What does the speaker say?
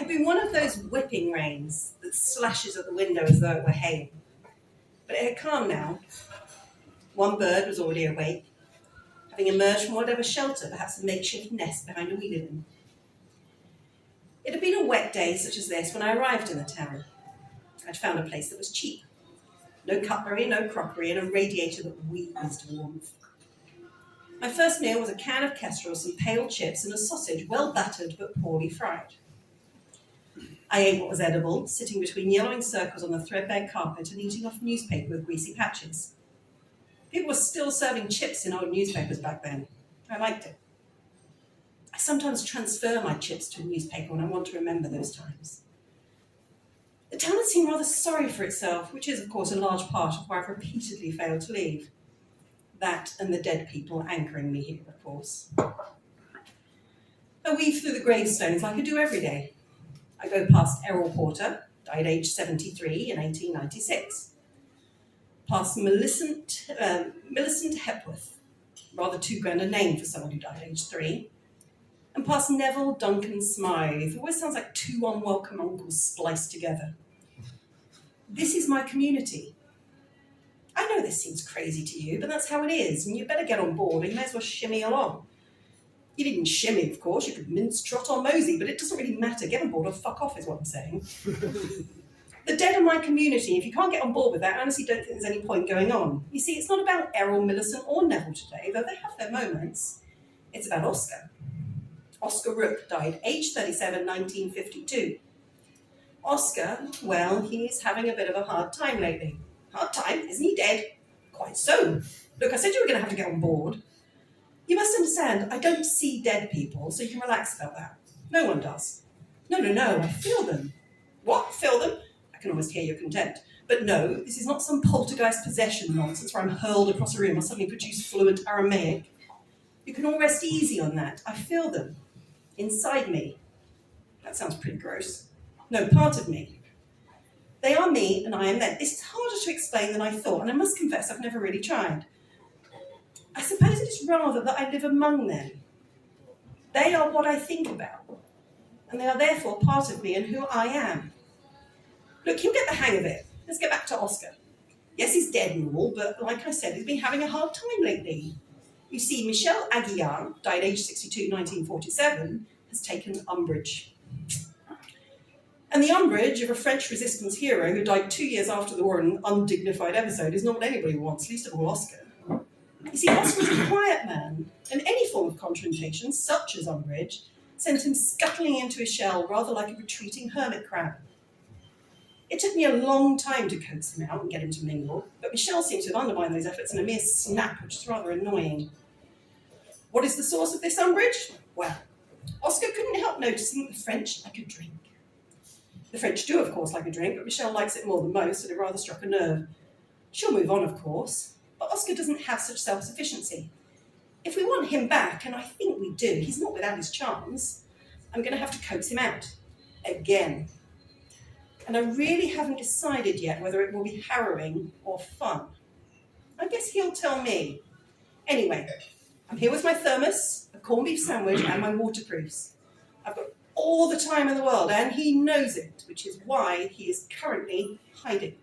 had been one of those whipping rains that slashes at the window as though it were hail. But it had calmed now. One bird was already awake, having emerged from whatever shelter, perhaps a makeshift nest behind a wee living. It had been a wet day such as this when I arrived in the town. I'd found a place that was cheap. No cutlery, no crockery, and a radiator that wheezed warmth. My first meal was a can of kestrel, some pale chips, and a sausage well battered but poorly fried. I ate what was edible, sitting between yellowing circles on the threadbare carpet and eating off newspaper with greasy patches. People were still serving chips in old newspapers back then. I liked it. I sometimes transfer my chips to a newspaper when I want to remember those times. The town had seemed rather sorry for itself, which is, of course, a large part of why I've repeatedly failed to leave. That and the dead people anchoring me here, of course. I weave through the gravestones like I do every day. I go past Errol Porter, died aged 73 in 1896. Past Millicent Hepworth, rather too grand a name for someone who died aged 3. And past Neville Duncan Smythe, who always sounds like two unwelcome uncles spliced together. This is my community. I know this seems crazy to you, but that's how it is, and you better get on board, and you may as well shimmy along. You didn't shimmy, of course, you could mince, trot or mosey, but it doesn't really matter. Get on board or fuck off is what I'm saying. The dead are my community. If you can't get on board with that, I honestly don't think there's any point going on. You see, it's not about Errol, Millicent or Neville today, though they have their moments. It's about Oscar. Oscar Rook died aged 37, 1952. Oscar, well, he's having a bit of a hard time lately. Hard time? Isn't he dead? Quite so. Look, I said you were going to have to get on board. You must understand, I don't see dead people, so you can relax about that. No one does. No, I feel them. What? Feel them? I can almost hear your contempt. But no, this is not some poltergeist possession nonsense where I'm hurled across a room or suddenly produce fluent Aramaic. You can all rest easy on that. I feel them. Inside me. That sounds pretty gross. No, part of me. They are me and I am them. It's harder to explain than I thought, and I must confess I've never really tried. I suppose it is rather that I live among them. They are what I think about, and they are therefore part of me and who I am. Look, you'll get the hang of it. Let's get back to Oscar. Yes, he's dead and all, but like I said, he's been having a hard time lately. You see, Michel Aguilar, died aged 62, 1947, has taken umbrage. And the umbrage of a French resistance hero who died 2 years after the war in an undignified episode is not what anybody wants, least of all Oscar. You see, Oscar was a quiet man, and any form of confrontation, such as umbrage, sent him scuttling into his shell rather like a retreating hermit crab. It took me a long time to coax him out and get him to mingle, but Michel seems to have undermined those efforts in a mere snap, which is rather annoying. What is the source of this umbrage? Well, Oscar couldn't help noticing that the French like a drink. The French do, of course, like a drink, but Michel likes it more than most, and it rather struck a nerve. She'll move on, of course, but Oscar doesn't have such self-sufficiency. If we want him back, and I think we do, he's not without his charms, I'm going to have to coax him out. Again. And I really haven't decided yet whether it will be harrowing or fun. I guess he'll tell me. Anyway, I'm here with my thermos, a corned beef sandwich, and my waterproofs. I've got all the time in the world, and he knows it, which is why he is currently hiding.